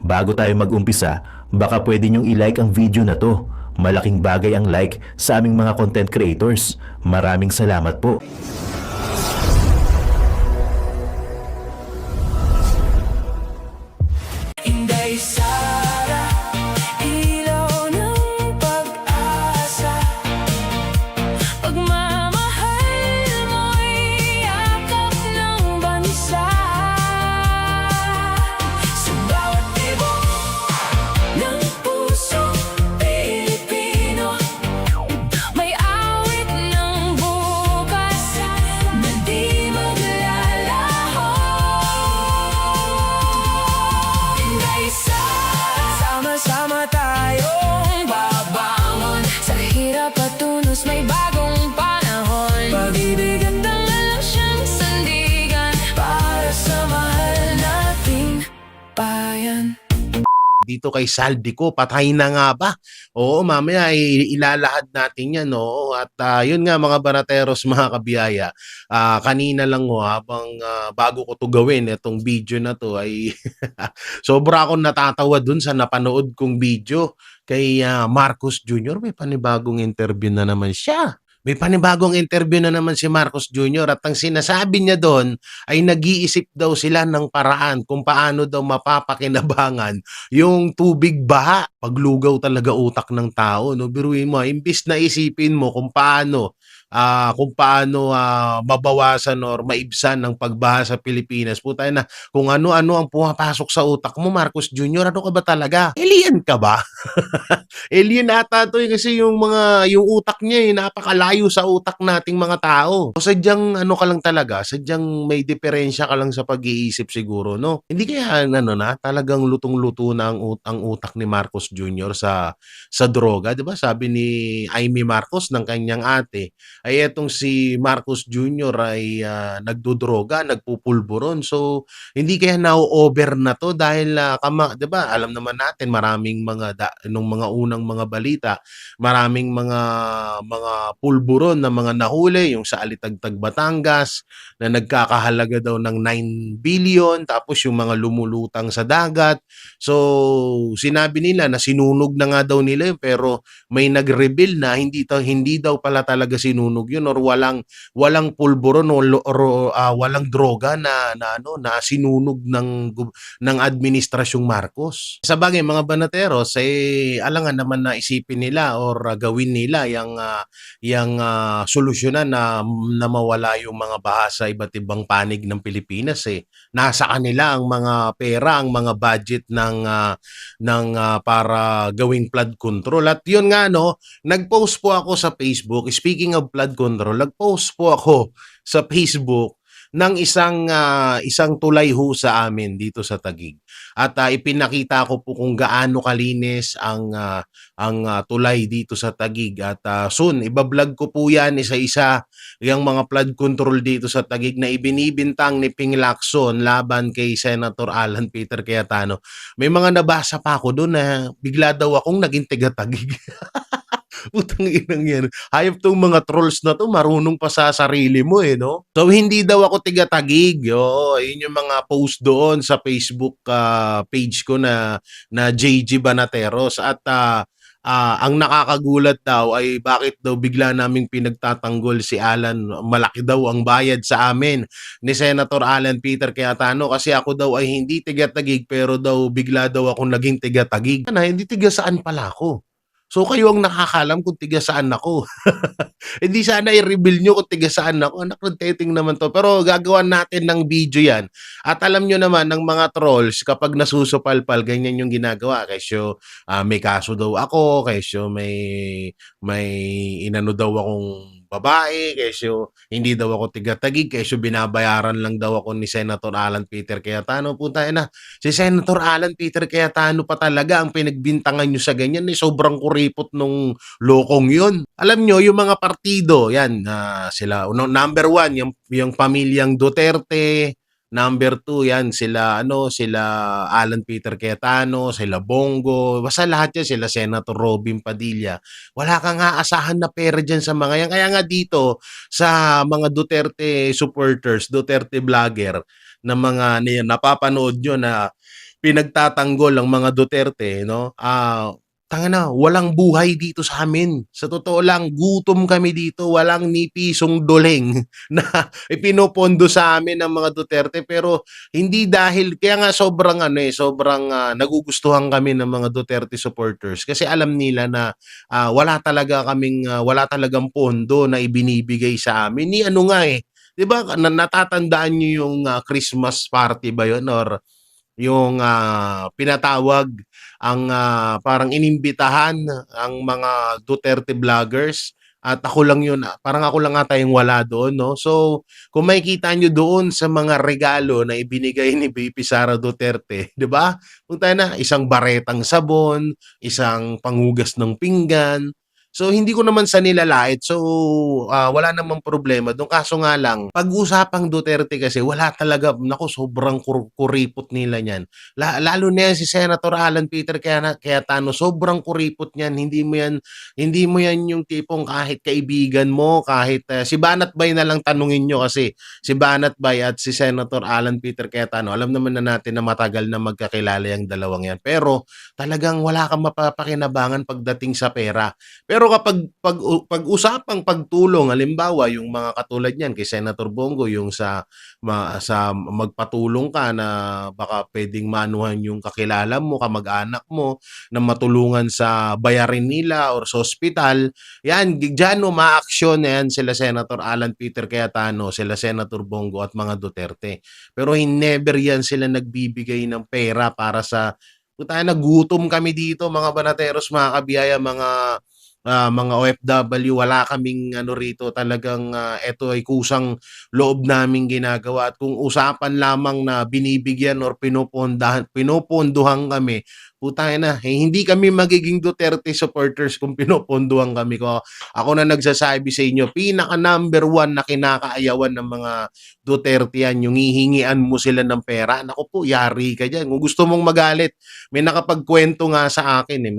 Bago tayo mag-umpisa, baka pwede nyong i-like ang video na to. Malaking bagay ang like sa aming mga content creators. Maraming salamat po. Inday Sara, ilaw ng pag-asa. Pagmamahal mo'y yakap ng bansa. Sa bawat tibok ng puso Pilipino, may awit ng bukas na di maglalaho. Inday Sara, sama-sama tayong babangon. Sa hirap at tunos may bagong panahon. Pag-ibig at dangal siyang sandigan para sa mahal nating bayan. Dito kay Saldico, patay na nga ba? Oo, mamaya ilalahad natin yan. Oo. At yun nga mga banateros, mga kabiyaya, kanina lang ho, habang bago ko to gawin, itong video na to ay sobra akong natatawa dun sa napanood kong video kay Marcos Jr. May panibagong interview na naman siya. May panibagong interview na naman si Marcos Jr. at ang sinasabi niya doon ay nag-iisip daw sila ng paraan kung paano daw mapapakinabangan yung tubig baha. Paglugaw talaga utak ng tao. No? Biruin mo, imbis na isipin mo kung paano mabawasan or maibsan ng pagbaha sa Pilipinas. Puta na, kung ano-ano ang pumapasok sa utak mo, Marcos Jr., ano ka ba talaga? Alien ka ba? Alien ata to kasi yung utak niya napakalayo sa utak nating mga tao. O sadyang ano ka lang talaga, sadyang may diferensya ka lang sa pag-iisip siguro, no? Hindi kaya talagang lutong-luto na ang utak ni Marcos Jr. sa droga, 'di ba? Sabi ni Amy Marcos ng kanyang ate, ay etong si Marcos Jr. ay nagdodroga, nagpupulburon. So hindi kaya na-over na to dahil 'di ba? Alam naman natin maraming nung mga unang mga balita, maraming mga pulburon na mga nahuli yung sa Alitagtag Batangas na nagkakahalaga daw ng 9 billion tapos yung mga lumulutang sa dagat. So sinabi nila na sinunog na nga daw nila yun pero may nag-reveal na hindi daw pala talaga sinunog yun or walang pulburon or walang droga na sinunog ng administrasyong Marcos. Sa bagay mga banateros alangan naman na isipin nila or gawin nila yung solusyonan na mawala yung mga baha sa iba't ibang panig ng Pilipinas nasa kanila ang mga pera, ang mga budget para gawing flood control. At yun nga nag-post po ako sa Facebook. Speaking of flood control, nag-post po ako sa Facebook ng isang tulay ho sa amin dito sa Taguig. At ipinakita ko po kung gaano kalinis ang tulay dito sa Taguig. At soon, ibablog ko po yan isa-isa yung mga flood control dito sa Taguig na ibinibintang ni Ping Lacson laban kay Senator Alan Peter Cayetano. May mga nabasa pa ako doon na bigla daw akong naging taga-Taguig. Putang inang yan. Hayop tong mga trolls na to, marunong pa sa sarili mo no? So hindi daw ako tiga-Taguig. Yun yung mga post doon sa Facebook page ko na JG Banateros. At ang nakakagulat daw ay bakit daw bigla naming pinagtatanggol si Alan. Malaki daw ang bayad sa amin ni Senator Alan Peter Cayetano kasi ako daw ay hindi tiga-Taguig pero daw bigla daw akong naging tiga-Taguig. Hindi tiga saan pala ako. So kayo ang nakakalam kung tiga saan ako. Hindi sana i-reveal nyo kung tiga saan ako. Nakrotating naman to. Pero gagawan natin ng video yan. At alam nyo naman ng mga trolls, kapag nasusupalpal, ganyan yung ginagawa. Kesyo may kaso daw ako. Kesyo may inano daw akong babae, kesyo hindi daw ako tiga-Taguig, kesyo binabayaran lang daw ako ni Senator Alan Peter Cayetano. Puta na, si Senator Alan Peter Cayetano pa talaga ang pinagbintangan nyo sa ganyan. Sobrang kuripot nung lokong yun. Alam nyo, yung mga partido, yan, sila, number one, yung pamilyang Duterte. Number 2 yan sila Alan Peter Cayetano, sila Bongo, basta lahat yan sila Senator Robin Padilla. Wala kang aasahan na pera diyan sa mga yan. Kaya nga dito sa mga Duterte supporters, Duterte vlogger na mga napapanood nyo na pinagtatanggol ang mga Duterte, no? Tangina, walang buhay dito sa amin. Sa totoo lang, gutom kami dito, walang ni pisong duleng na ipinopondo sa amin ng mga Duterte, pero hindi dahil kaya nga sobrang sobrang nagugustuhan kami ng mga Duterte supporters kasi alam nila na wala talagang pondo na ibinibigay sa amin. Ni ano nga 'di ba natatandaan niyo yung Christmas party ba 'yon or yung pinatawag ang parang inimbitahan ang mga Duterte vloggers at ako lang yun, parang ako lang ata yung wala doon, no? So, kung makikita nyo doon sa mga regalo na ibinigay ni VP Sara Duterte, di ba? Kung tayo na, isang baretang sabon, isang panghugas ng pinggan. So, hindi ko naman sa nilalait. So, wala namang problema doon. Kaso nga lang, pag-usapang Duterte kasi, wala talaga, naku, sobrang kuripot nila niyan. Lalo na yan si Senator Alan Peter Cayetano, sobrang kuripot niyan. Hindi mo yan yung tipong kahit kaibigan mo, kahit si Banat Bay na lang tanungin nyo kasi si Banat Bay at si Senator Alan Peter Cayetano, alam naman na natin na matagal na magkakilala yung dalawang yan. Pero talagang wala kang mapapakinabangan pagdating sa pera. Pero kapag pag-usapang pagtulong, halimbawa yung mga katulad niyan kay Senator Bongo, yung sa magpatulong ka na baka pwedeng manuhan yung kakilala mo, kamag-anak mo na matulungan sa bayarin nila or sa ospital, yan, diyan umaaksyon yan sila Senator Alan Peter Cayetano, sila Senator Bongo at mga Duterte. Pero never yan sila nagbibigay ng pera para sa puta na gutom kami dito mga banateros, mga kabiyaya, mga OFW, wala kaming ano rito talagang ito ay kusang loob naming ginagawa at kung usapan lamang na binibigyan or pinopondohan kami, putang na, hindi kami magiging Duterte supporters kung pinopondohan kami ko. Ako na nagsasabi sa inyo, pinaka number 1 na kinakaayawan ng mga Duterte yan, yung hihingian mo sila ng pera. Naku po, yari ka dyan. Kung gusto mong magalit, may nakapagkwento nga sa akin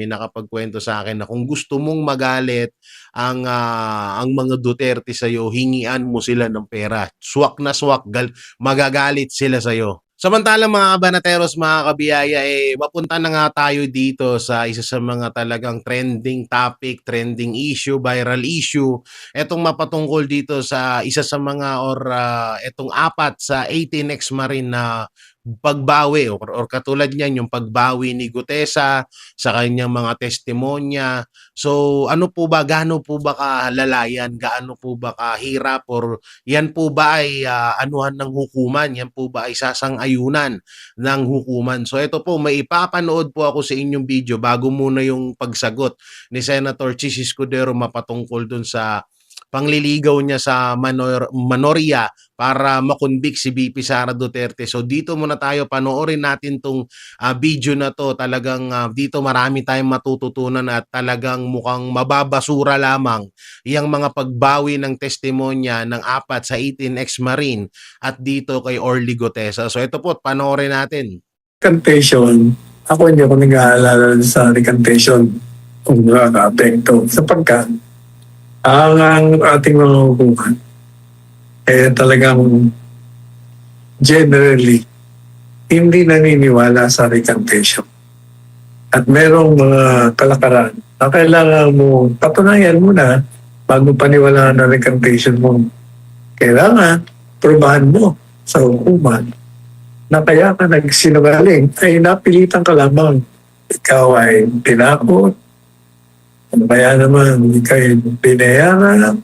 na kung gusto mong magalit ang mga Duterte sa iyo, hingian mo sila ng pera. Swak na swak, magagalit sila sa iyo. Samantalang mga kabanateros, mga kabiyaya, mapunta na nga tayo dito sa isa sa mga talagang trending topic, trending issue, viral issue. Etong mapatungkol dito sa isa sa mga etong 4 sa 18 ex-Marine na pagbawi or katulad niyan yung pagbawi ni Gutesa sa kanyang mga testimonya. So ano po ba, gaano po ba kalalayan, gaano po ba kahirap or yan po ba ay anuhan ng hukuman, yan po ba ay sasang-ayunan ng hukuman. So ito po, may ipapanood po ako sa inyong video bago muna yung pagsagot ni Senator Chis Escudero mapatungkol dun sa pangliligaw niya sa Manoria para makonvict si VP Sara Duterte. So dito muna tayo, panoorin natin tong video na to. Talagang dito marami tayong matututunan at talagang mukhang mababasura lamang yung mga pagbawi ng testimonya ng 4 sa 18 ex-Marine at dito kay Orly Gutesa. So ito po, panoorin natin. Recantation, ako hindi ako nag-aalala sa recantation kung nakaka-apekto sapagkat ang ating mga hukuman talagang generally hindi naniniwala sa recantation. At merong mga kalakaran na kailangan mo patunayan mo na bago paniwalaan na recantation mo. Kailangan probahan mo sa hukuman na kaya ka nagsinungaling ay napilitan ka lamang. Ikaw ay tinakot, kaya naman kayo binayaran,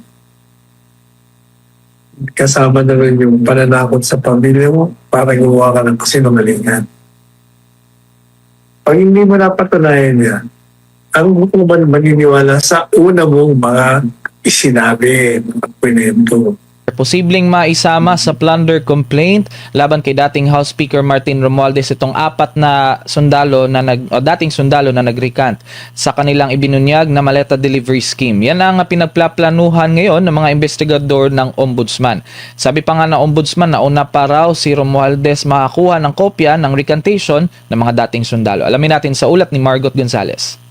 kasama na rin yung pananakot sa pamilya mo para gumawa ka ng kasinungalingan. Pag hindi mo napatunayan yan, ang hukuman maniniwala sa una mong mga isinabi at pinento. Posibleng maisama sa plunder complaint laban kay dating House Speaker Martin Romualdez itong 4 na sundalo na dating sundalo na nag-recant sa kanilang ibinunyag na maleta delivery scheme. Yan ang pinagplaplanuhan ngayon ng mga investigador ng Ombudsman. Sabi pa nga ng Ombudsman na una pa raw si Romualdez makakuha ng kopya ng recantation ng mga dating sundalo. Alamin natin sa ulat ni Margot Gonzales.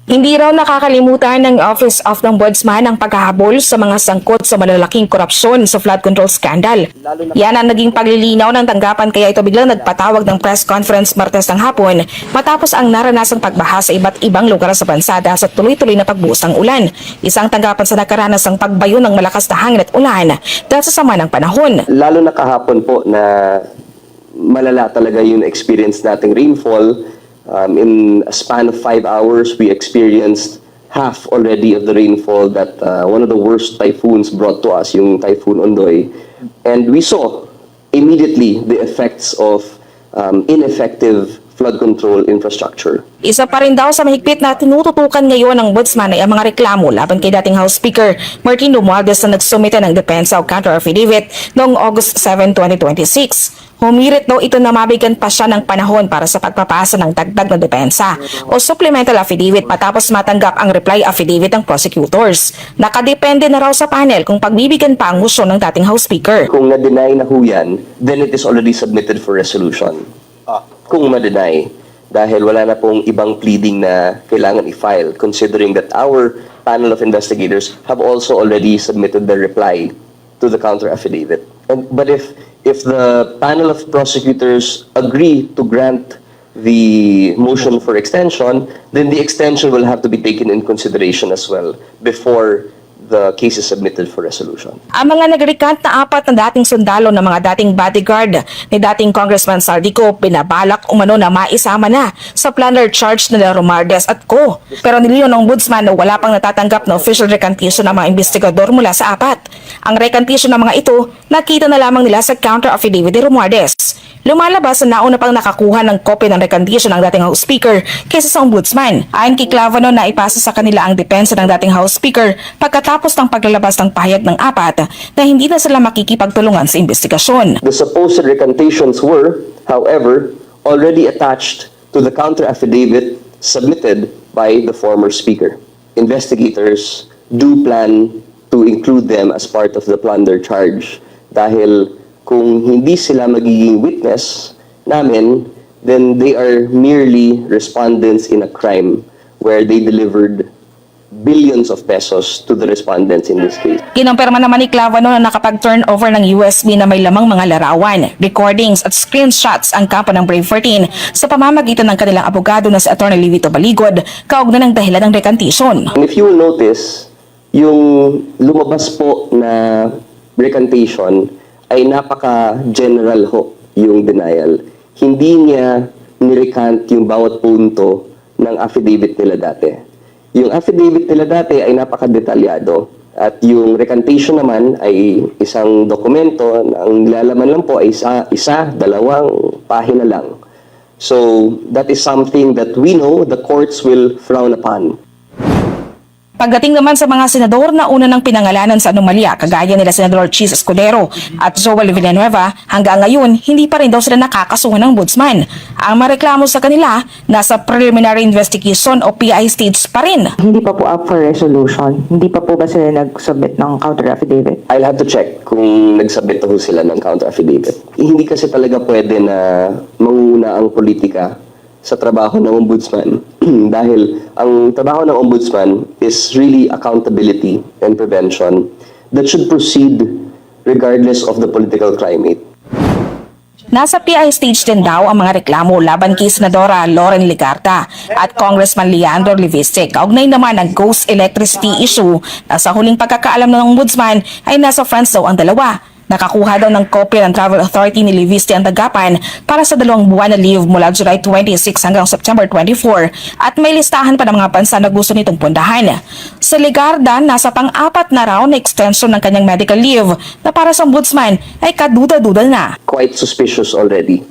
Hindi raw nakakalimutan ng Office of the Ombudsman ang paghahabol sa mga sangkot sa malalaking korupsyon sa flood control scandal. Yan ang naging paglilinaw ng tanggapan kaya ito biglang nagpatawag ng press conference Martes ng hapon matapos ang naranasang pagbaha sa iba't ibang lugar sa bansa dahil sa tuloy-tuloy na pagbuhos ng ulan. Isang tanggapan sa nakaranas ng pagbayo ng malakas na hangin at ulan dahil sa sama ng panahon. Lalo na kahapon po na malala talaga yung experience nating rainfall. In a span of 5 hours, we experienced half already of the rainfall that one of the worst typhoons brought to us, yung Typhoon Ondoy. And we saw immediately the effects of ineffective flood control infrastructure. Isa pa rin daw sa mahigpit na tinututukan ngayon ng Ombudsman ay ang mga reklamo laban kay dating House Speaker Martin Romualdez na nagsumite ng depensa o counter affidavit noong August 7, 2026. Humirit daw ito na mabigyan pa siya ng panahon para sa pagpapasa ng dagdag na depensa o supplemental affidavit matapos matanggap ang reply affidavit ng prosecutors. Nakadepende na raw sa panel kung pagbibigyan pa ang motion ng dating House Speaker. Kung na-deny na ho yan, then it is already submitted for resolution. Kung ma-deny, dahil wala na pong ibang pleading na kailangan i-file, considering that our panel of investigators have also already submitted their reply to the counter affidavit. But if the panel of prosecutors agree to grant the motion for extension, then the extension will have to be taken in consideration as well before the case is submitted for resolution. Ang mga nag-recant na 4 na dating sundalo ng mga dating bodyguard ni dating Congressman Saldico binabalak umano na maisama na sa plunder charge nila Romualdez at co. Pero niliyon ng Ombudsman na wala pang natatanggap na official recantation ng mga investigador mula sa 4. Ang recantation ng mga ito, nakita na lamang nila sa counter affidavit ni Romualdez. Lumalabas na nauna pang nakakuha ng kopya ng recantation ng dating House Speaker kaysa sa Ombudsman. Ayon kay Clavano na ipasa sa kanila ang depensa ng dating House Speaker pagkatapos ng paglalabas ng pahayag ng 4 na hindi na sila makikipagtulungan sa investigasyon. The supposed recantations were, however, already attached to the counter affidavit submitted by the former Speaker. Investigators do plan to include them as part of the plunder charge dahil kung hindi sila magiging witness namin, then they are merely respondents in a crime where they delivered billions of pesos to the respondents in this case. Kinumpirma naman ni Clavano na nakapag-turn over ng USB na may lamang mga larawan, recordings at screenshots ang kampo ng Brave 14 sa pamamagitan ng kanilang abogado na si Atty. Livito Baligod kaugnay ng dahilan ng recantation. And if you will notice, yung lumabas po na recantation ay napaka-general ho yung denial. Hindi niya nirecant yung bawat punto ng affidavit nila dati. Yung affidavit nila dati ay napaka-detalyado at yung recantation naman ay isang dokumento na ang nilalaman lang po ay isa, 2 pahina lang. So that is something that we know the courts will frown upon. Pagdating naman sa mga senador na una ng pinangalanan sa anomalya, kagaya nila Senador Chis Escudero at Joel Villanueva, hanggang ngayon hindi pa rin daw sila nakakasuhan ng Ombudsman. Ang mareklamo sa kanila, nasa preliminary investigation o PI stage pa rin. Hindi pa po up for resolution. Hindi pa po ba sila nag-submit ng counter affidavit? I'll have to check kung nagsubmit na ho sila ng counter affidavit. Hindi kasi talaga pwede na manguna ang politika sa trabaho ng ombudsman dahil ang trabaho ng ombudsman is really accountability and prevention that should proceed regardless of the political climate. Nasa PI stage din daw ang mga reklamo laban kay Senadora Loren Legarda at Congressman Leandro Liviste. Kaugnay naman ang ghost electricity issue na sa huling pagkakaalam ng ombudsman ay nasa France daw ang dalawa. Nakakuha daw ng kopya ng Travel Authority ni Liviste ang tanggapan para sa 2 buwan na leave mula July 26 hanggang September 24 at may listahan pa ng mga bansa na gusto nitong pundahan. Sa Legarda, nasa pang-4 na raw na extension ng kanyang medical leave na para sa ombudsman ay kaduda-duda na. Quite suspicious already.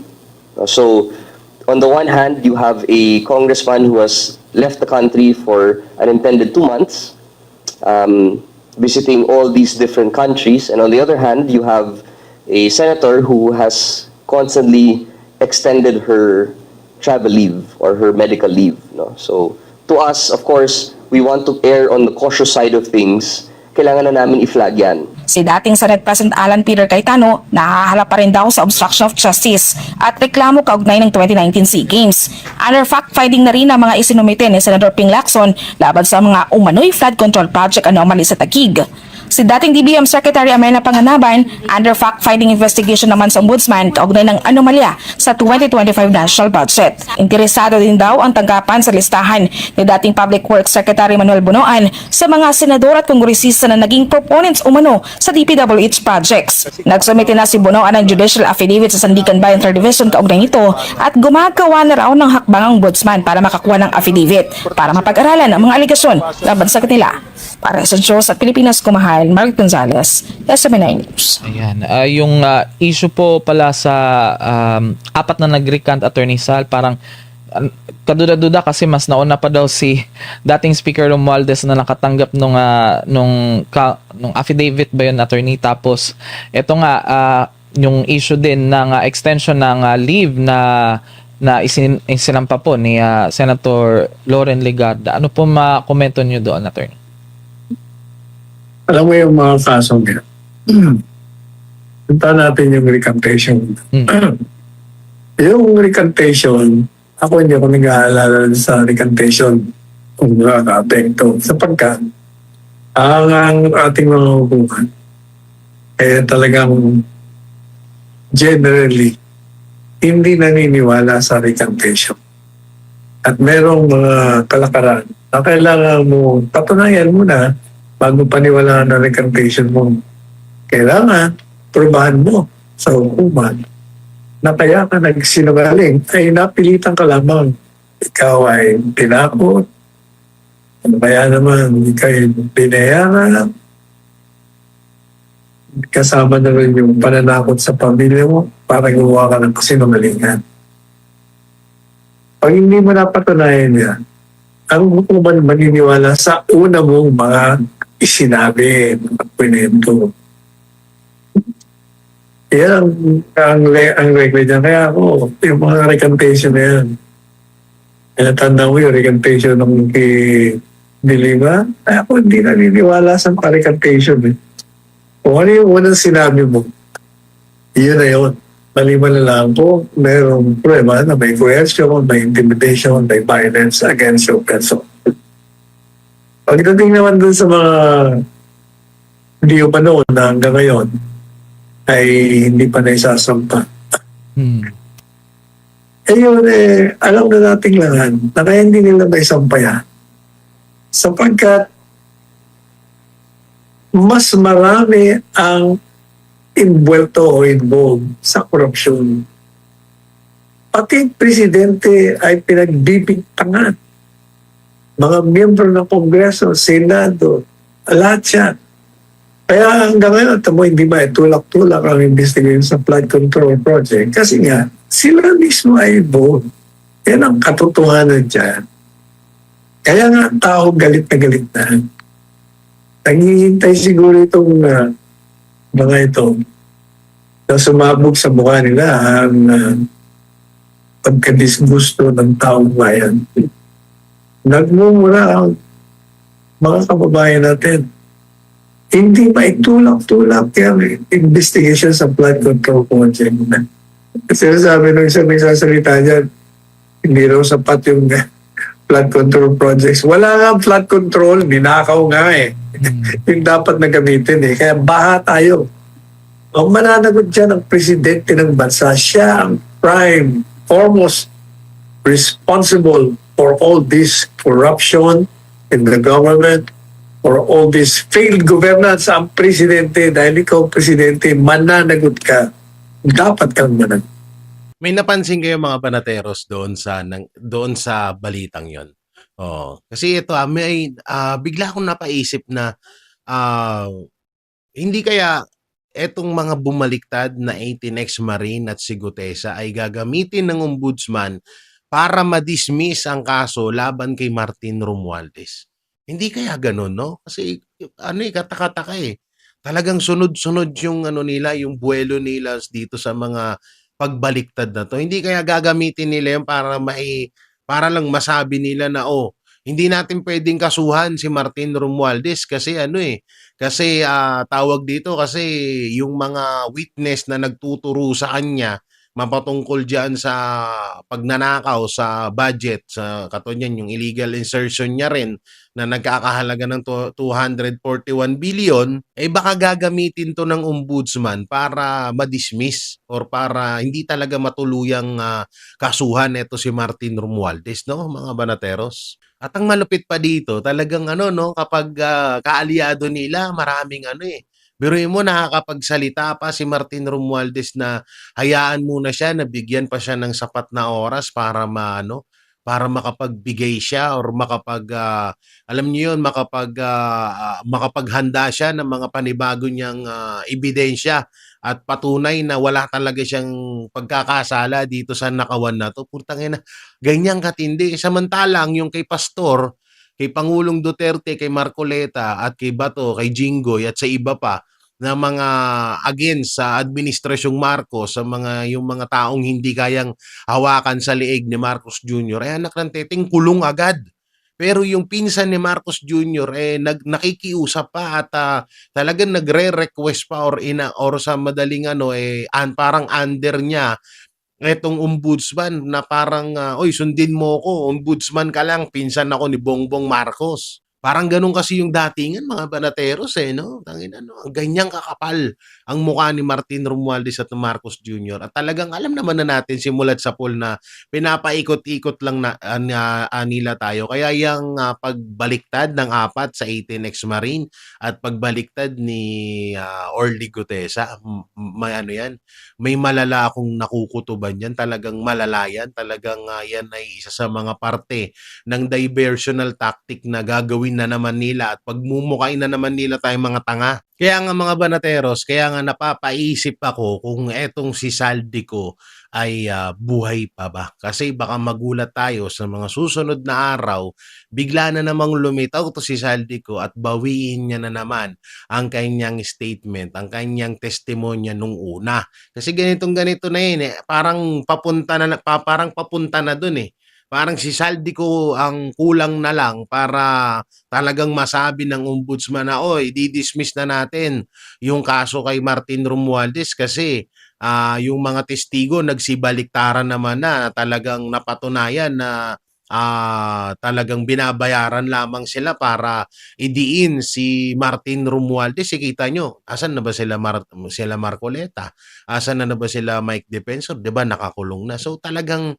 So, on the one hand, you have a congressman who has left the country for an intended 2 months, visiting all these different countries, and on the other hand, you have a senator who has constantly extended her travel leave or her medical leave. No? So, to us, of course, we want to err on the cautious side of things. Kailangan na namin i-flag yan. Si dating Senate President Alan Peter Cayetano nahaharap pa rin daw sa obstruction of justice at reklamo kaugnay ng 2019 SEA Games. Under fact-finding na rin ang mga isinumite ni Senator Ping Lacson laban sa mga umano'y flood control project anomaly sa Taguig. Si dating DBM Secretary Amelna Panganaban, under fact-finding investigation naman sa Ombudsman kaugnay ng anomalya sa 2025 national budget. Interesado din daw ang tanggapan sa listahan ni dating Public Works Secretary Manuel Bunoan sa mga senador at kongresista na naging proponents umano sa DPWH projects. Nagsumite na si Bunoan ng judicial affidavit sa Sandigan Bayan 3rd Division kaugnay nito at gumagawa na raw ng hakbang ang Ombudsman para makakuha ng affidavit para mapag-aralan ang mga aligasyon laban sa kanila. Para sa Diyos at Pilipinas Kumahal, Mark Gonzalez, SMNI News. Ayan. Yung issue po pala sa apat na nag-recant, Attorney Sal, parang kaduda-duda kasi mas nauna pa daw si dating Speaker Romualdez na nakatanggap nung affidavit ba yun, Attorney? Tapos, eto nga, yung issue din ng extension ng leave na isinampa po ni Senator Loren Legarda. Ano po makomento nyo doon, Attorney? Alam mo yung mga kasong yan. Punta natin yung recantation. Yung recantation, ako hindi ako nag-aalala sa recantation kung nakaka-apekto. Sapagkat, ang ating mga hukuman, talagang generally, hindi naniniwala sa recantation. At merong mga kalakaran na kailangan mo patunayan mo na bago paniwalaan ang recantation mo. Kailangan probahan mo sa hukuman na kaya ka nagsinungaling ay napilitan ka lamang. Ikaw ay tinakot, kaya naman ikaw ay binayaran, kasama na rin yung pananakot sa pamilya mo para gumawa ka ng kasinungalingan. Pag hindi mo napatunayan yan, ang hukuman maniniwala sa una mong mga isinabi at pinento. Yan ang record niya. Kaya ako, yung mga recantation na yan. Natanda mo yung recantation ng kay Dilima. Ay ako hindi naniniwala sa mga recantation. Kung ano yung unang sinabi mo, yun na yun. Maliban na lang po, mayroong prueba na may coercion, may intimidation, may violence against your person. Pagdating naman dun sa mga hindi umano na hanggang ngayon ay hindi pa naisasampa. Yun alam na nating lahat na kaya hindi nila naisampa yan. Sapagkat mas marami ang involved o involved sa korupsyon. Pati presidente ay pinagbibintangan. Mga miyembro ng Kongreso, Senado, lahat yan. Kaya hanggang ngayon, tamo hindi ba tulak-tulak ang investigation sa flood control project kasi nga, sila mismo ay involved. Yan ang katotohanan dyan. Kaya nga, tao galit na. Naghihintay siguro itong mga ito na sumabog sa mukha nila ang pagkadisgusto ng taong bayan. Nagmumura ang mga kababayan natin. Hindi maitulak-tulak yung investigation sa flood control project. Kasi sabi nung isang nagsasalita dyan, hindi raw sapat yung flood control projects. Wala nga flood control, ninakaw nga yung dapat na gamitin Kaya baha tayo. Ang mananagot dyan ang presidente ng bansa, siya ang prime, foremost responsible for all this corruption in the government, for all this failed governance ang presidente. Dahil ikaw, presidente, mananagot ka. Dapat kang managot. May napansin kayo mga banateros doon sa balitang 'yon. Kasi ito may bigla akong napaisip na hindi kaya etong mga bumaliktad na 18 Marine at si Gutesa ay gagamitin ng ombudsman para ma-dismiss ang kaso laban kay Martin Romualdez. Hindi kaya ganun, no? Kasi katakataka Talagang sunod-sunod yung nila, yung buwelo nila dito sa mga pagbaliktad na to. Hindi kaya gagamitin nila yan para lang masabi nila na hindi natin puwedeng kasuhan si Martin Romualdez kasi ano, kasi, tawag dito, kasi yung mga witness na nagtuturo sa kanya mapatungkol diyan sa pagnanakaw sa budget, sa katulad niyan yung illegal insertion niya rin na nagkakahalaga ng 241 billion, baka gagamitin 'to ng ombudsman para ma-dismiss or para hindi talaga matuluyang, kasuhan eto si Martin Romualdez 'no, mga banateros. At ang malupit pa dito talagang ano 'no, kapag, kaalyado nila maraming ano, biruin mo nakakapagsalita pa si Martin Romualdez na hayaan muna siya na bigyan pa siya ng sapat na oras para maano, para makapagbigay siya or alam niyo 'yun, makapaghanda siya ng mga panibago niyang, ebidensya at patunay na wala talaga siyang pagkakasala dito sa nakawan na 'to. Putangina, ganyan katindi. Samantalang yung kay Pastor, kay Pangulong Duterte, kay Marcoleta at kay Bato, kay Jinggoy at sa iba pa na mga against sa Administrasyong Marcos, sa yung mga taong hindi kayang hawakan sa leeg ni Marcos Jr., anak ng teteng kulong agad. Pero yung pinsan ni Marcos Jr., nakikiusap pa at talagang nagre-request pa or sa madaling ano, parang under niya etong ombudsman na parang, "Uy, sundin mo ko, ombudsman ka lang, pinsan ako ni Bongbong Marcos." Parang gano'n kasi yung datingan, mga banateros, 'no? Tangina 'no, ganyang kakapal ang mukha ni Martin Romualdez at Marcos Jr. At talagang alam naman na natin simulat sa pool na pinapaikot-ikot lang nila tayo. Kaya yang, pagbaliktad ng 4 sa 18 ex-Marine at pagbaliktad ni, Orly Gutesa, may ano 'yan, may malala akong nakukutuban diyan, talagang malala 'yan, talagang, 'yan ay isa sa mga parte ng diversional tactic na gagawin na naman nila at pagmumukhain na naman nila tayong mga tanga. Kaya nga mga banateros, kaya nga napapaisip ako kung etong si Saldico ay buhay pa ba? Kasi baka magulat tayo sa mga susunod na araw, bigla na namang lumitaw to si Saldico at bawiin niya na naman ang kanyang statement, ang kanyang testimonya nung una. Kasi ganitong ganito na yun, parang papunta na dun Parang si Saldico ang kulang na lang para talagang masabi ng ombudsman na, "Oy, di-dismiss na natin yung kaso kay Martin Romualdez kasi yung mga testigo nagsibaliktaran naman na talagang napatunayan na talagang binabayaran lamang sila para idiin si Martin Romualdez." Kita nyo, asan na ba sila Marcoleta? Asan na ba sila Mike Defensor? 'Di ba nakakulong na? So talagang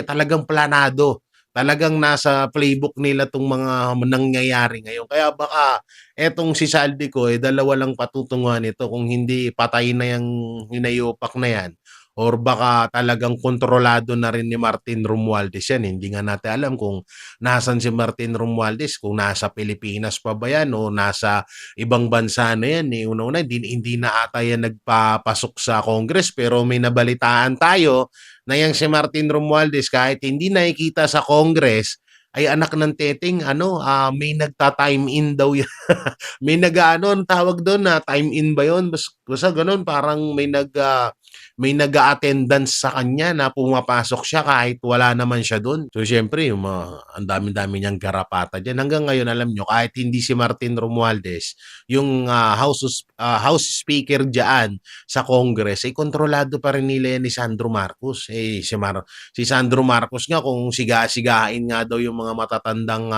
talagang planado. Talagang nasa playbook nila 'tong mga nangyayari ngayon. Kaya baka etong si Saldico, dalawa lang patutunguhan nito kung hindi patay na yang hinayupak na yan or baka talagang kontrolado na rin ni Martin Romualdez yan. Hindi nga natin alam kung nasan si Martin Romualdez, kung nasa Pilipinas pa ba yan o nasa ibang bansa na yan. Una-una, hindi na ata yan nagpapasok sa Congress pero may nabalitaan tayo na yang si Martin Romualdez kahit hindi nakikita sa Congress, ay anak ng teteng may nagta-time in daw yan. May anong tawag doon na time in ba yun? Basta ganun, parang may nag-a-attendance sa kanya na pumapasok siya kahit wala naman siya doon. So siyempre, ang dami-dami niyang garapata diyan. Hanggang ngayon, alam nyo, kahit hindi si Martin Romualdez, yung House Speaker diyan sa Congress, kontrolado pa rin nila yan ni Sandro Marcos. Si Sandro Marcos nga, kung siga-sigain nga daw yung mga matatandang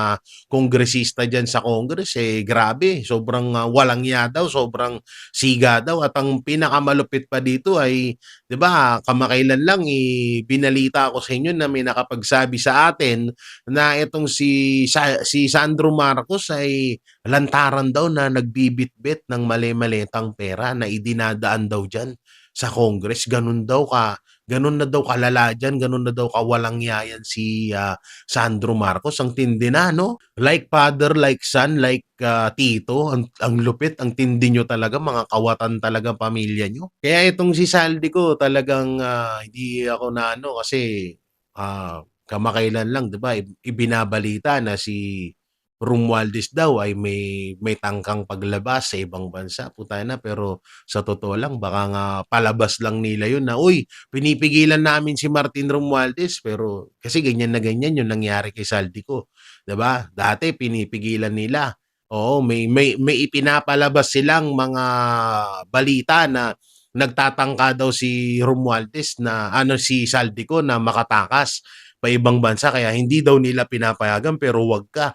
kongresista diyan sa Congress, grabe, sobrang walang ya daw, sobrang siga daw. At ang pinakamalupit pa dito ay, 'di ba, kamakailan lang binalita ko sa inyo na may nakapagsabi sa atin na itong si Sandro Marcos ay lantaran daw na nagbibitbit ng mali-malitang pera na idinadaan daw diyan sa Congress. Ganun na daw kalala diyan, ganun na daw kawalang yayan si Sandro Marcos. Ang tindi na, no? Like father, like son, like tito. Ang lupit, ang tindi nyo talaga, mga kawatan talaga pamilya nyo. Kaya itong si Saldico talagang hindi ako na kasi kamakailan lang, 'di ba? Ibinabalita na si Romualdez daw ay may tangkang paglabas sa ibang bansa. Putana, pero sa totoo lang baka nga palabas lang nila yun na, "Uy, pinipigilan namin si Martin Romualdez." Pero kasi ganyan na ganyan yung nangyari kay Saldico. 'di ba? Dati pinipigilan nila. Oo, may ipinapalabas silang mga balita na nagtatangka daw si Romualdez na si Saldico na makatakas pa ibang bansa kaya hindi daw nila pinapayagan pero wag ka.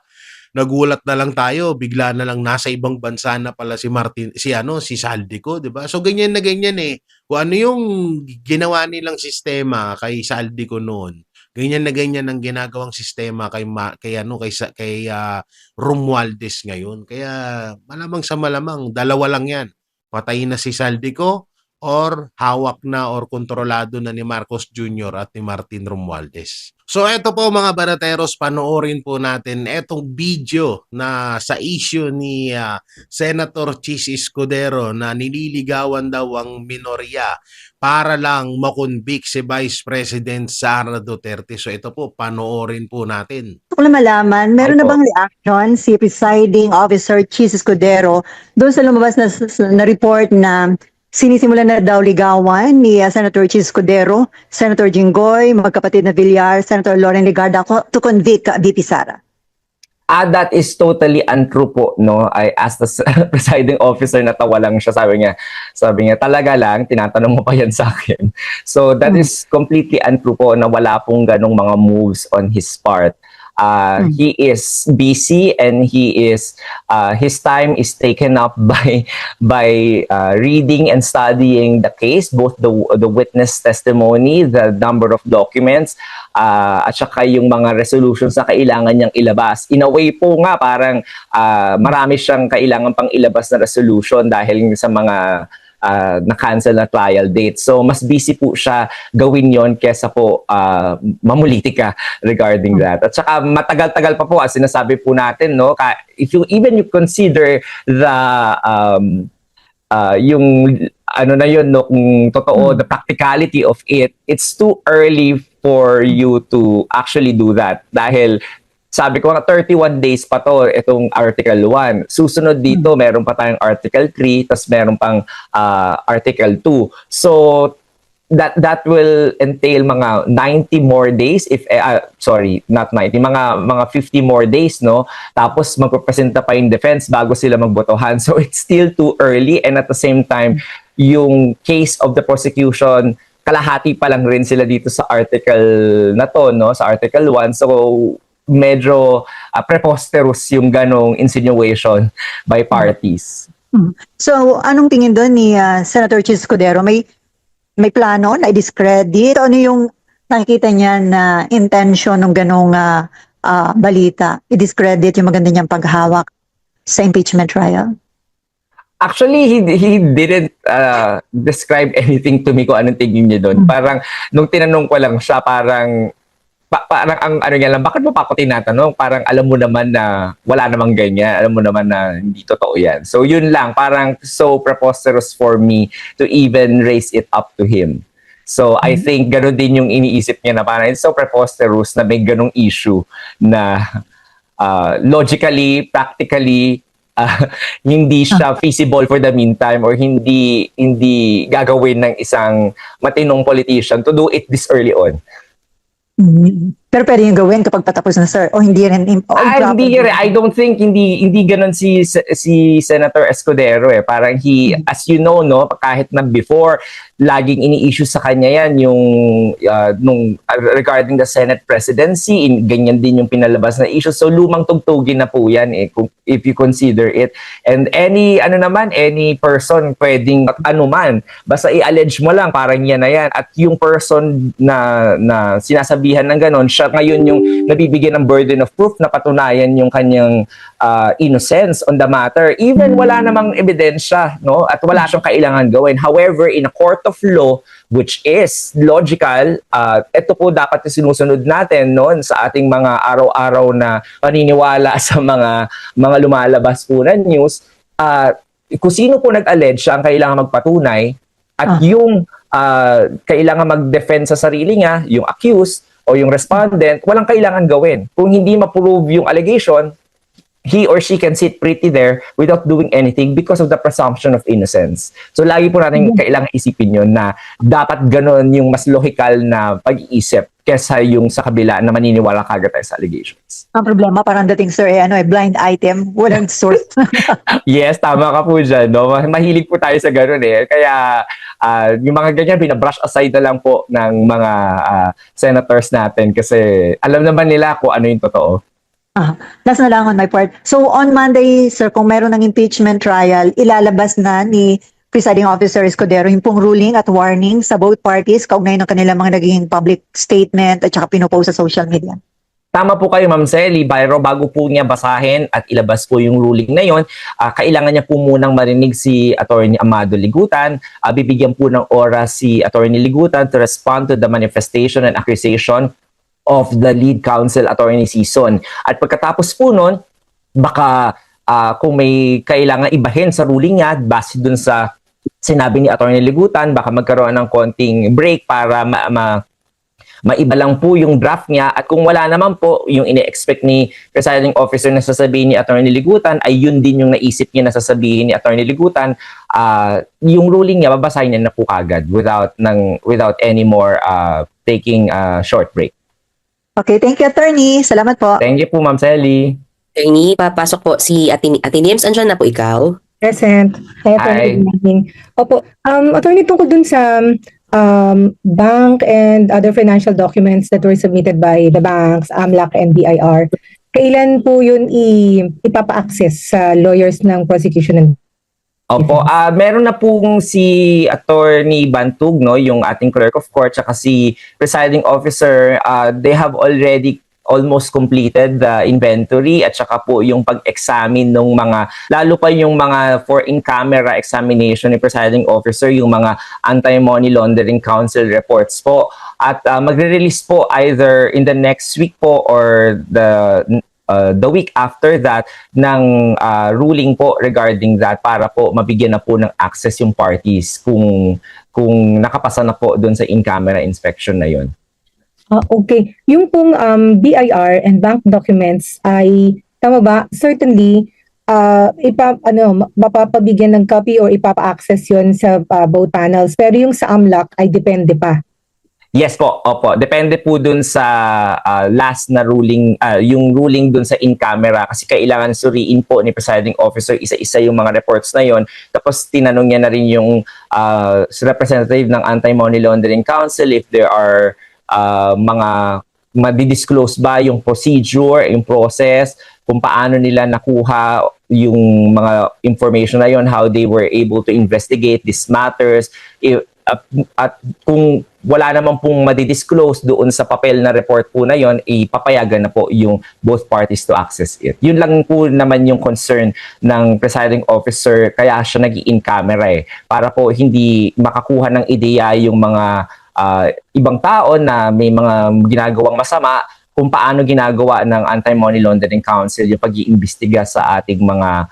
Nagulat na lang tayo, bigla na lang nasa ibang bansa na pala si Saldico, 'di ba? So ganyan na ganyan eh. Kung ano yung ginawa nilang sistema kay Saldico noon, ganyan na ganyan ang ginagawang sistema kay Romualdez ngayon. Kaya malamang sa malamang dalawa lang 'yan. Patay na si Saldico or hawak na or kontrolado na ni Marcos Jr. at ni Martin Romualdez. So eto po mga barateros, panoorin po natin etong video na sa issue ni Senator Chis Escudero na nililigawan daw ang minorya para lang makonvict si Vice President Sara Duterte. So ito po, panoorin po natin. Gusto ko lang malaman, meron na Opo. bang reaction si Presiding Officer Chis Escudero doon sa lumabas na report na sinisimulan na daw ligawan ni Senator Chis Escudero, Senator Jinggoy, magkapatid na Villar, Senator Loren Legarda to convict VP Sara? That is totally untrue po, no? I asked the presiding officer, natawa lang siya, sabi niya, talaga lang, tinatanong mo pa yan sa akin. So that is completely untrue po na wala pong ganong mga moves on his part. He is busy and his time is taken up by reading and studying the case, both the witness testimony, the number of documents, at saka yung mga resolutions na kailangan niyang ilabas. In a way po nga parang marami siyang kailangan pang ilabas na resolution dahil sa mga na-cancel na trial date. So, mas busy po siya gawin yon kesa po mamulitika regarding that. At saka matagal-tagal pa po, as sinasabi po natin, no? If you consider the yung ano na yun, no, kung totoo, the practicality of it, it's too early for you to actually do that. Dahil sabi ko nga 31 days pa to itong Article 1. Susunod dito, meron pa tayong Article 3, tas meron pang Article 2. So that will entail mga 90 more days sorry, not 90, mga 50 more days, no? Tapos magpepresenta pa yung defense bago sila magbotohan. So it's still too early, and at the same time, yung case of the prosecution, kalahati pa lang rin sila dito sa article na to, no? Sa Article 1. So medyo preposterous yung ganong insinuation by parties. So, anong tingin doon ni Senator Chis Escudero? May plano na i-discredit? Ano yung nakikita niya na intention ng ganong balita? I-discredit yung maganda niyang paghawak sa impeachment trial? Actually, he didn't describe anything to me kung anong tingin niya doon. Parang, nung tinanong ko lang siya, parang ang ano niya lang, bakit mo pa ako tinatanong? Parang alam mo naman na wala namang ganyan. Alam mo naman na hindi totoo yan. So yun lang, parang so preposterous for me to even raise it up to him. So I think gano'n din yung iniisip niya na parang it's so preposterous na may ganong issue na logically, practically, hindi siya feasible for the meantime or hindi gagawin ng isang matinong politician to do it this early on. Pero pwede yung gawin kapag patapos na, sir? O hindi rin? Hindi rin. I don't think hindi ganun si Senator Escudero eh. Parang as you know, no, kahit na before, laging ini-issue sa kanya yan yung regarding the Senate presidency, ganyan din yung pinalabas na issue. So lumang tugtugin na po yan eh, if you consider it. And any person pwedeng anuman, basta i-allege mo lang, parang yan na yan. At yung person na sinasabihan ng ganon, siya ngayon yung nabibigyan ng burden of proof na patunayan yung kanyang innocence on the matter. Even wala namang ebidensya, no? At wala siyang kailangan gawin. However, in a court of law, which is logical, ito po dapat yung sinusunod natin, no? Sa ating mga araw-araw na paniniwala sa mga lumalabas po na news. Kung sino po nag-allege, siya ang kailangan magpatunay at yung kailangan mag-defend sa sarili niya, yung accused, o yung respondent, walang kailangan gawin. Kung hindi ma-prove yung allegation, he or she can sit pretty there without doing anything because of the presumption of innocence. So lagi po natin kailangan isipin yun na dapat ganon yung mas logical na pag-iisip kesa yung sa kabila na maniniwala kagad tayo sa allegations. Ang problema, parang dating sir, blind item, walang source. Yes, tama ka po dyan. No? Mahilig po tayo sa gano'n eh. Kaya yung mga ganyan, binabrush aside na lang po ng mga senators natin kasi alam naman nila kung ano yung totoo. Last na lang on my part. So on Monday, sir, kung meron ng impeachment trial, ilalabas na ni Presiding Officer Escudero yung pong ruling at warning sa both parties kaugnay ng kanilang mga naging public statement at saka pinopost sa social media. Tama po kayo, Ma'am Selly. Pero bago po niya basahin at ilabas po yung ruling na yon, kailangan niya po munang marinig si Attorney Amado Ligutan. Bibigyan po ng oras si Attorney Ligutan to respond to the manifestation and accusation of the lead counsel, Attorney Sison. At pagkatapos po nun, baka kung may kailangan ibahin sa ruling niya, base dun sa sinabi ni Attorney Ligutan, baka magkaroon ng konting break para maiba lang po yung draft niya. At kung wala naman po yung ine-expect ni presiding officer na sasabihin ni Attorney Ligutan, ay yun din yung naisip niya na sasabihin ni Attorney Ligutan, yung ruling niya, babasahin niya na po kagad without any more taking a short break. Okay, thank you, attorney. Salamat po. Thank you po, Ma'am Selly. Attorney, papasok po si Ate Nims. Andiyan na po ikaw? Present. Hi. Good morning. Opo, attorney, tungkol dun sa bank and other financial documents that were submitted by the banks, AMLAC and BIR, kailan po yun ipapa-access sa lawyers ng prosecution and Opo, meron na pong si Attorney Bantug, no, yung ating clerk of court, saka si presiding officer, they have already almost completed the inventory at saka po yung pag-examine ng mga, lalo pa yung mga for in-camera examination ni presiding officer, yung mga anti-money laundering council reports po. At magre-release po either in the next week po or the week after that ng ruling po regarding that para po mabigyan na po ng access yung parties kung nakapasa na po doon sa in-camera inspection na yun. Okay. Yung pong BIR and bank documents ay, tama ba, certainly, mapapabigyan ng copy or ipapa-access yun sa both panels. Pero yung sa AMLAC ay depende pa. Yes po, opo. Depende po dun sa last na ruling, yung ruling dun sa in-camera kasi kailangan suriin po ni presiding officer isa-isa yung mga reports na yon. Tapos tinanong niya na rin yung representative ng Anti-Money Laundering Council if there are mga madi-disclose ba yung procedure, yung process, kung paano nila nakuha yung mga information na yon, how they were able to investigate these matters, at kung wala naman pong madi-disclose doon sa papel na report po na yon, ipapayagan na po yung both parties to access it. Yun lang po naman yung concern ng presiding officer, kaya siya nag-in camera para po hindi makakuha ng ideya yung mga ibang tao na may mga ginagawang masama kung paano ginagawa ng Anti-Money Laundering Council yung pag-iimbestiga sa ating mga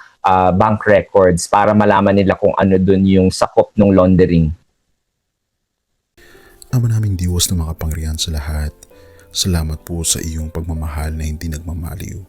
bank records para malaman nila kung ano dun yung sakop ng laundering. Ama naming Diyos na makapangyarihan sa lahat, salamat po sa iyong pagmamahal na hindi nagmamaliw.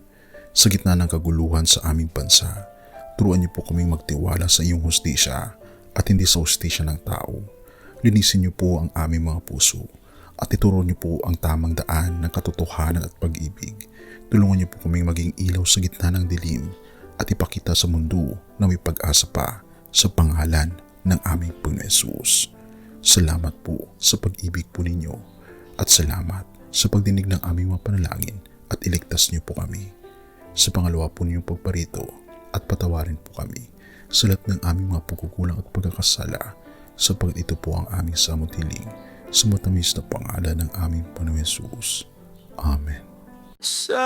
Sa gitna ng kaguluhan sa aming bansa, turuan niyo po kaming magtiwala sa iyong hustisya at hindi sa hustisya ng tao. Linisin niyo po ang aming mga puso at ituro niyo po ang tamang daan ng katotohanan at pag-ibig. Tulungan niyo po kaming maging ilaw sa gitna ng dilim at ipakita sa mundo na may pag-asa pa sa pangalan ng aming Panginoon Hesus. Salamat po sa pag-ibig po ninyo at salamat sa pagdinig ng aming mga panalangin at iligtas niyo po kami. Sa pangalawa po ninyong pagparito at patawarin po kami sa lahat ng aming mga pagkukulang at pagkakasala sapagkat ito po ang aming samutiling sa matamis na pangalan ng aming Panginoon Hesus. Amen. Sa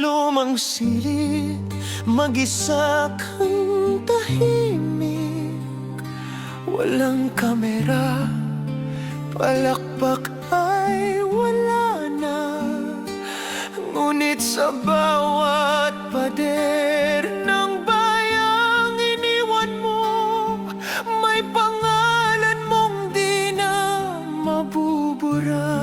lumang silid, mag-isa kang tahimik. Walang kamera, palakpak ay wala na. Ngunit sa bawat pader ng bayang iniwan mo, may pangalan mong di na mabubura.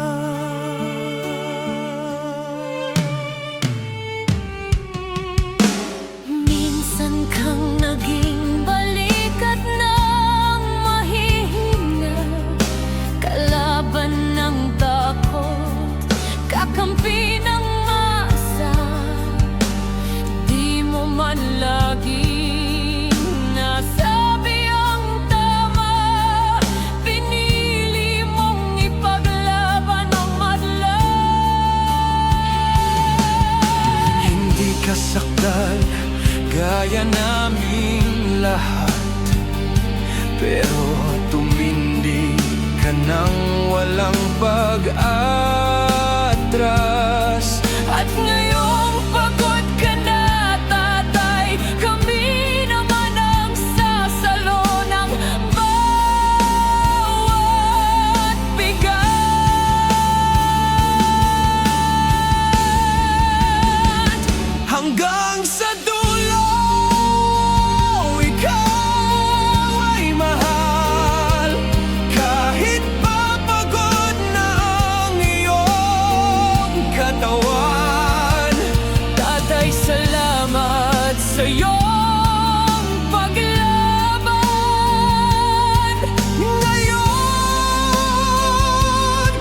kaya naming lahat. Pero tumindi ka nang walang pag-atras. At ngayong pagod ka na, tatay, kami naman ang sasalo ng bawat bigat. Hanggang sa dulo, ikaw ay mahal. Kahit papagod na ang iyong katawan. Tatay, salamat sa iyong paglaban. Ngayon,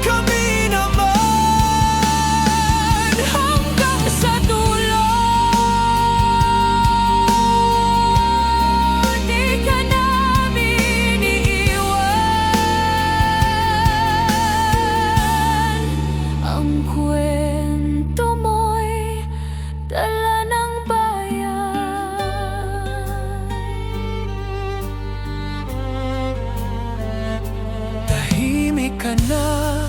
kami naman hanggang sa dulo. Di ka namin iiwan. Ang kwento mo'y dala ng bayan. Tahimik ka na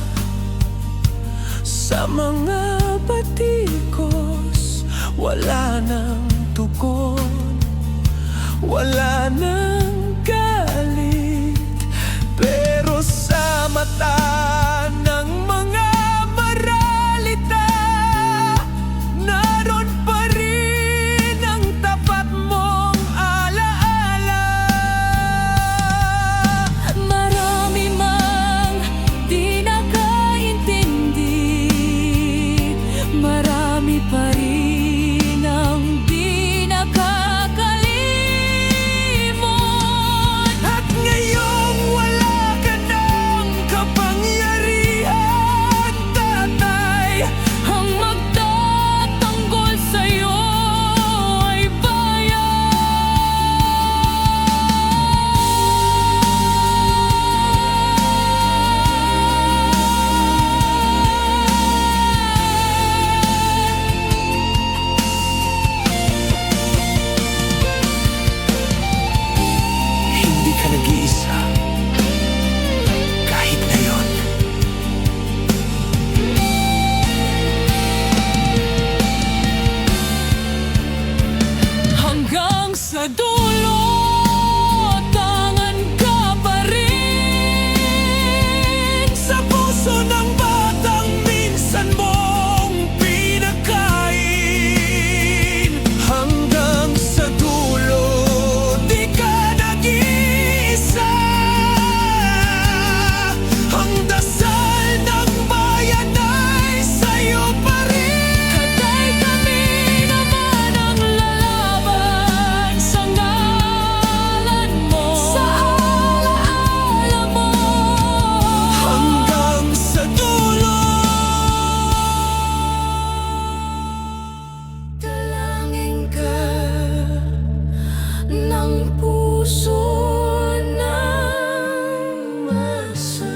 sa mga batikos. Wala nang tugon, wala nang galit. Pero sa mata ng mga maralita, naroon pa rin ang tapat mong alaala. Marami mang di nakaintindi, marami pa rin ang di nakakalimot. At ngayong wala ka ng kapangyarihan, tatay, ang magtatanggol sa'yo ay hindi ka nag-iisa. Kahit ngayon. Hanggang sa dulo, tangan ka pa rin sa puso ng batang minsan mong pinakain. Hanggang sa dulo, di ka nag-iisa. Ang dasal ng bayan ay sa'yo pa rin. Tatay, kami naman ang lalaban sa ngalan mo, sa alaala mo. Hanggang sa dulo, dalangin ka ng puso ng masa.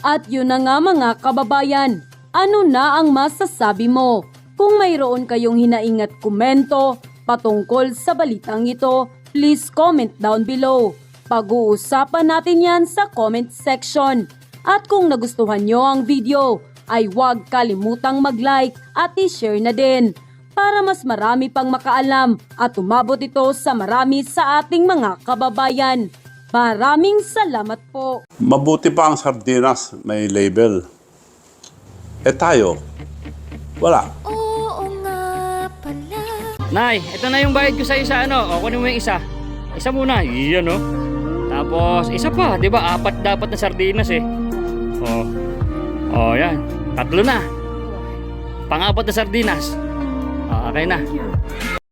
At yun na nga mga kababayan, ano na ang masasabi mo? Kung mayroon kayong hinaing at komento patungkol sa balitang ito, please comment down below. Pag-uusapan natin yan sa comment section. At kung nagustuhan nyo ang video, ay huwag kalimutang mag-like at i-share na din para mas marami pang makaalam at umabot ito sa marami sa ating mga kababayan. Maraming salamat po. Mabuti pa ang sardinas may label. Eh tayo, wala. Oo nga pala. Nay, ito na yung bayad ko sa isa, ano? O, kunin mo yung isa. Isa muna, iyan, no? Tapos, isa pa, di ba? 4 dapat na sardinas, eh. Yan. 3 na. Pang-4 na sardinas. Okay na.